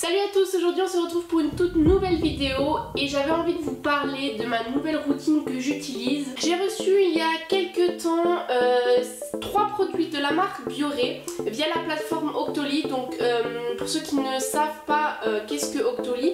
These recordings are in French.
Salut à tous, aujourd'hui on se retrouve pour une toute nouvelle vidéo et j'avais envie de vous parler de ma nouvelle routine que j'utilise. J'ai reçu il y a quelques temps 3 produits de la marque Bioré via la plateforme Octoly. Donc pour ceux qui ne savent pas qu'est-ce que Octoly,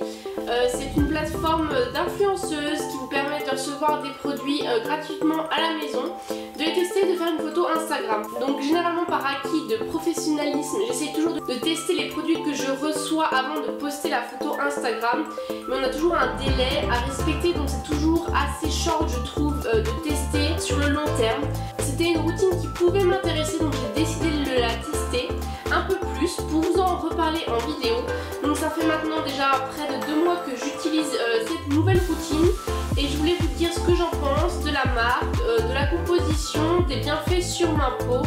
c'est une plateforme d'influenceuses qui vous permet de recevoir des produits gratuitement à la maison, de les tester et de faire une photo Instagram. Donc généralement par acquis de professionnalisme, j'essaie toujours de tester les produits que je reçois avant de poster la photo Instagram, mais on a toujours un délai à respecter, donc c'est toujours assez short je trouve de tester sur le long terme. C'était une routine qui pouvait m'intéresser, donc j'ai décidé de la tester un peu plus pour vous en reparler en vidéo. Donc ça fait maintenant déjà près de 2 mois que j'utilise cette nouvelle routine et je voulais vous dire ce que j'en pense de la marque, de la composition, des bienfaits sur ma peau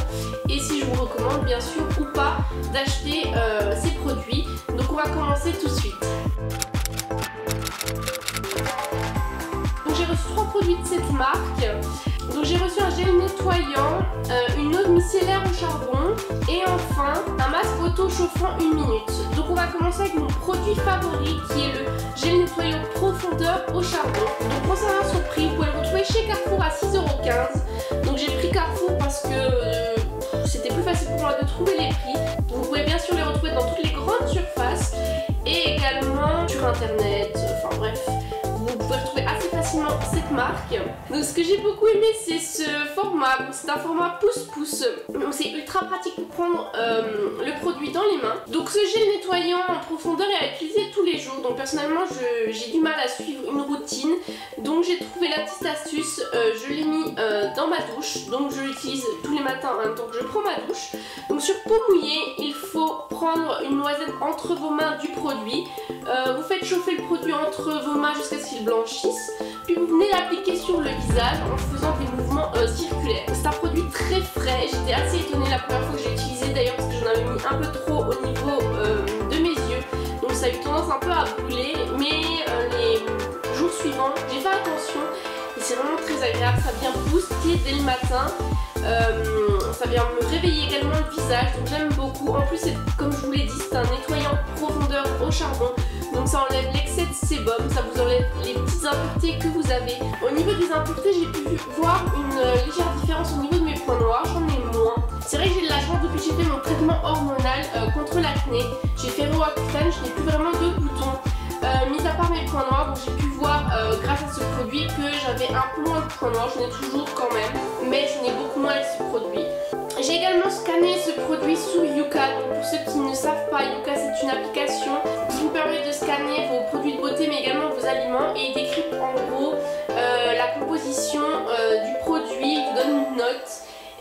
et si je vous recommande bien sûr ou pas d'acheter ces produits. Donc on va commencer tout de suite. Donc j'ai reçu 3 produits de cette marque. Donc j'ai reçu un gel nettoyant, une eau micellaire au charbon et enfin un masque auto-chauffant 1 minute. Donc on va commencer avec mon produit favori qui est le gel nettoyant profondeur au charbon. Donc concernant son prix, vous pouvez le retrouver chez Carrefour à 6,15 €. Donc j'ai pris Carrefour parce que c'était plus facile pour moi de trouver les prix. Vous pouvez bien sûr les retrouver dans toutes les grandes surfaces et également sur internet, enfin bref. Vous pouvez retrouver assez facilement cette marque. Donc ce que j'ai beaucoup aimé c'est ce format. C'est un format pouce-pouce. Donc c'est ultra pratique pour prendre le produit dans les mains. Donc ce gel nettoyant en profondeur est à utiliser tous les jours. Donc personnellement j'ai du mal à suivre une routine. Donc j'ai trouvé la petite astuce. Je l'ai mis dans ma douche. Donc je l'utilise tous les matins en même temps que je prends ma douche. Donc sur peau mouillée, il faut prendre une noisette entre vos mains du produit. Vous faites chauffer le produit entre vos mains jusqu'à ce qu'il blanchisse. Puis vous venez l'appliquer sur le visage en faisant des mouvements circulaires. C'est un produit très frais. J'étais assez étonnée la première fois que j'ai utilisé d'ailleurs parce que j'en avais mis un peu trop au niveau de mes yeux. Donc ça a eu tendance un peu à brûler. Mais les jours suivants, j'ai fait attention. Et c'est vraiment très agréable. Ça vient booster dès le matin. Ça vient me réveiller également le visage, donc j'aime beaucoup. En plus, comme je vous l'ai dit, c'est un nettoyant profondeur au charbon, donc ça enlève l'excès de sébum, ça vous enlève les petites impuretés que vous avez. Au niveau des impuretés, j'ai pu voir une légère différence au niveau de mes points noirs, j'en ai moins. C'est vrai que j'ai de la chance depuis que j'ai fait mon traitement hormonal contre l'acné. J'ai fait Roaccutane, je n'ai plus vraiment de boutons. Mis à part mes points noirs, donc j'ai pu voir grâce à ce produit que j'avais un peu moins de points noirs, j'en ai toujours quand même, mais j'en ai beaucoup moins avec ce produit. J'ai également scanné ce produit sous Yuka. Donc pour ceux qui ne savent pas, Yuka c'est une application qui vous permet de scanner vos produits de beauté mais également vos aliments et il décrit en gros la composition du produit, il vous donne une note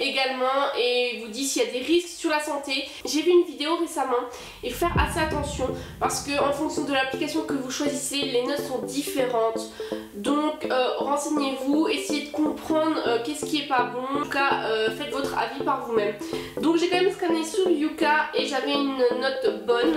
également et vous dit s'il y a des risques sur la santé. J'ai vu une vidéo récemment et faire assez attention parce que en fonction de l'application que vous choisissez, les notes sont différentes. Donc renseignez-vous, essayez de comprendre qu'est-ce qui est pas bon. En tout cas, faites votre avis par vous-même. Donc j'ai quand même scanné sous Yuka et j'avais une note bonne.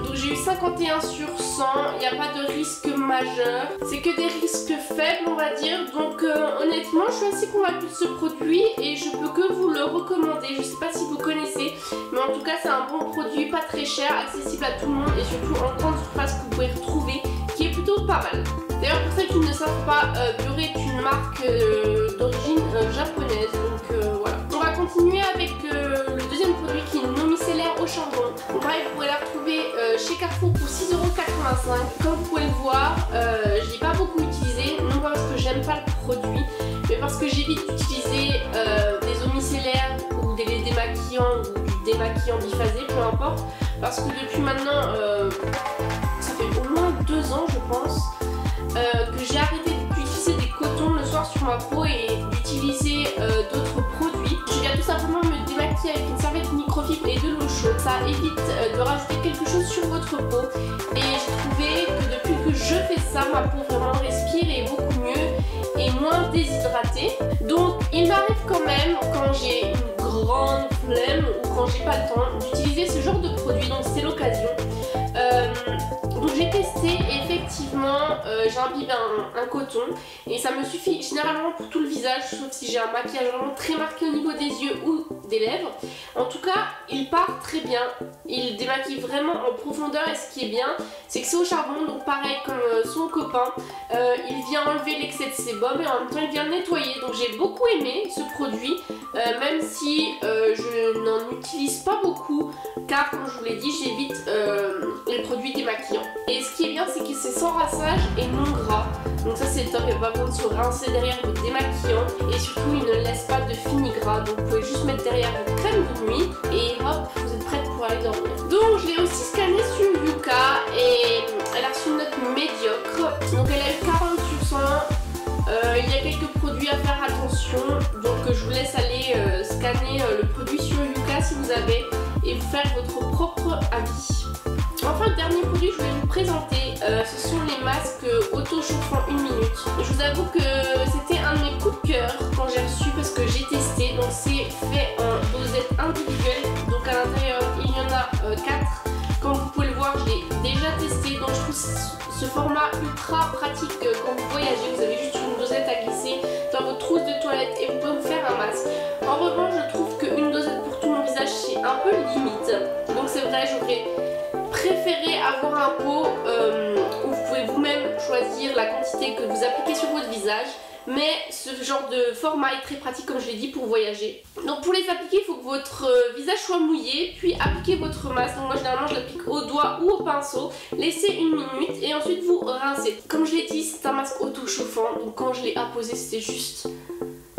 Donc j'ai eu 51 sur 100. Il n'y a pas de risque majeur. C'est que des risques faibles on va dire. Donc honnêtement je suis assez convaincue de ce produit et je peux que vous le recommander. Je sais pas si vous connaissez, mais en tout cas c'est un bon produit, pas très cher, accessible à tout le monde et surtout en grande surface que vous pouvez retrouver, qui est plutôt pas mal. D'ailleurs pour ceux qui ne savent pas, Bioré est une marque d'origine japonaise, donc voilà. On va continuer avec le deuxième produit qui est une eau micellaire au charbon. Donc pareil, vous pourrez la retrouver chez Carrefour pour 6,85 €. Comme vous pouvez le voir, je l'ai pas beaucoup utilisé, non pas parce que j'aime pas le produit, mais parce que j'évite d'utiliser des eaux micellaires ou des démaquillants ou du démaquillant biphasé, peu importe, parce que depuis maintenant, ça fait au moins 2 ans je pense, que j'ai arrêté d'utiliser des cotons le soir sur ma peau et d'utiliser d'autres produits. Je viens tout simplement me démaquiller avec une serviette microfibre et de l'eau chaude. Ça évite de rajouter quelque chose sur votre peau et j'ai trouvé que depuis que je fais ça, ma peau vraiment respire et est beaucoup mieux et moins déshydratée. Donc il m'arrive quand même quand j'ai une grande flemme ou quand j'ai pas le temps d'utiliser ce genre de produit, donc c'est l'occasion. Donc j'ai testé et effectivement j'imbibe un coton et ça me suffit généralement pour tout le visage, sauf si j'ai un maquillage vraiment très marqué au niveau des yeux ou des lèvres. En tout cas, il part très bien, il démaquille vraiment en profondeur et ce qui est bien, c'est que c'est au charbon, donc pareil comme son copain, il vient enlever l'excès de sébum et en même temps il vient nettoyer. Donc j'ai beaucoup aimé ce produit, même si je n'en utilise pas beaucoup, car comme je vous l'ai dit, j'évite les produits démaquillants. Et ce qui est bien, c'est que c'est sans rinçage et non gras, donc ça c'est top, il n'y a pas besoin de se rincer derrière votre démaquillant et surtout il ne laisse pas de fini gras, donc vous pouvez juste mettre derrière votre crème de nuit et hop, vous êtes prête pour aller dormir. Donc je l'ai aussi scanné sur Yuka et elle a reçu une note médiocre, donc elle a eu 40 sur 100. Il y a quelques produits à faire attention, donc je vous laisse aller scanner le produit sur Yuka si vous avez et vous faire votre propre avis. Enfin, le dernier produit que je voulais vous présenter, ce sont les masques auto-chauffants 1 minute. Je vous avoue que c'était un de mes coups de cœur quand j'ai reçu parce que j'ai testé. Donc c'est fait en dosette individuelle, donc à l'intérieur il y en a 4. Comme vous pouvez le voir, je l'ai déjà testé, donc je trouve ce format ultra pratique quand vous voyagez. Vous avez juste une dosette à glisser dans votre trousse de toilette et vous pouvez vous faire un masque. En revanche, je trouve qu'une dosette pour tout mon visage c'est un peu limite, donc c'est vrai, j'aurais préféré avoir un pot où vous pouvez vous-même choisir la quantité que vous appliquez sur votre visage. Mais ce genre de format est très pratique comme je l'ai dit pour voyager. Donc pour les appliquer, il faut que votre visage soit mouillé, puis appliquez votre masque. Donc moi généralement je l'applique au doigt ou au pinceau. Laissez 1 minute et ensuite vous rincez. Comme je l'ai dit, c'est un masque auto-chauffant. Donc quand je l'ai apposé, c'était juste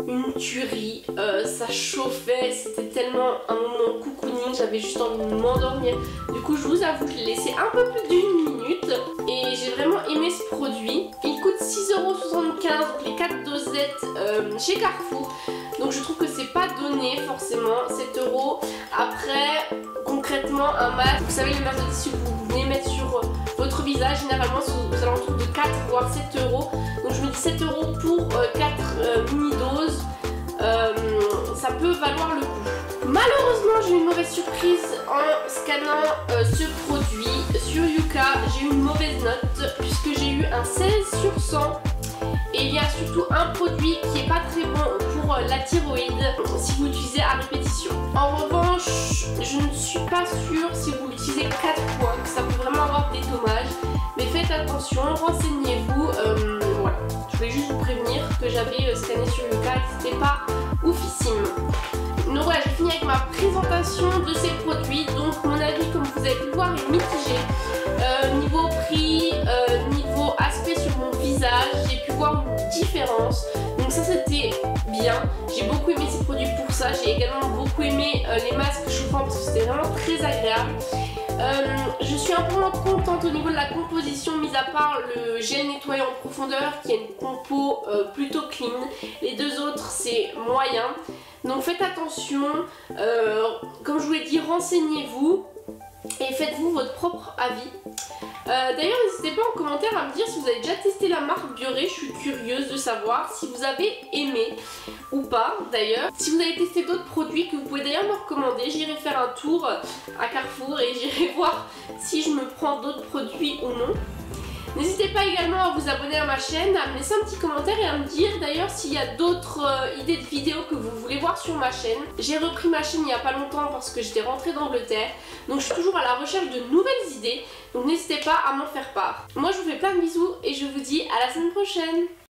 une tuerie, ça chauffait, c'était tellement un moment cocooning, j'avais juste envie de m'endormir. Du coup je vous avoue que je l'ai laissé un peu plus d'1 minute et j'ai vraiment aimé ce produit. Il coûte 6,75 €, donc les 4 dosettes chez Carrefour, donc je trouve que c'est pas donné forcément 7 €. Après concrètement un masque, vous savez les masques de tissu que vous venez mettre sur votre visage, généralement c'est aux alentours de 4 voire 7 €. Donc je me dis 7 € pour 4 mini-doses, ça peut valoir le coup. Malheureusement j'ai eu une mauvaise surprise en scannant ce produit sur Yuka. J'ai eu une mauvaise note puisque j'ai eu un 16 sur 100. Et il y a surtout un produit qui est pas très bon pour la thyroïde si vous l'utilisez à répétition. En revanche, je ne suis pas sûre si vous l'utilisez 4 fois que ça peut vraiment avoir des dommages. Mais faites attention, renseignez-vous. Voilà, je voulais juste vous prévenir que j'avais scanné sur Yuka et que c'était pas oufissime. Donc voilà, j'ai fini avec ma présentation de ces produits. Donc mon avis, comme vous avez pu le voir, est mitigé. Niveau prix, niveau aspect sur mon visage, j'ai pu voir une différence. Donc ça c'était bien. J'ai beaucoup aimé ces produits pour ça. J'ai également beaucoup aimé les masques chauffants parce que c'était vraiment très agréable. Je suis un peu moins contente au niveau de la composition, mis à part le gel nettoyant en profondeur qui a une compo plutôt clean. Les deux autres c'est moyen. Donc faites attention, comme je vous l'ai dit, renseignez-vous et faites-vous votre propre avis. D'ailleurs n'hésitez pas en commentaire à me dire si vous avez déjà testé la marque Bioré, je suis curieuse de savoir si vous avez aimé ou pas d'ailleurs. Si vous avez testé d'autres produits que vous pouvez d'ailleurs me recommander, j'irai faire un tour à Carrefour et j'irai voir si je me prends d'autres produits ou non. N'hésitez pas également à vous abonner à ma chaîne, à me laisser un petit commentaire et à me dire d'ailleurs s'il y a d'autres idées de vidéos que vous voulez voir sur ma chaîne. J'ai repris ma chaîne il n'y a pas longtemps parce que j'étais rentrée d'Angleterre, donc je suis toujours à la recherche de nouvelles idées, donc n'hésitez pas à m'en faire part. Moi je vous fais plein de bisous et je vous dis à la semaine prochaine.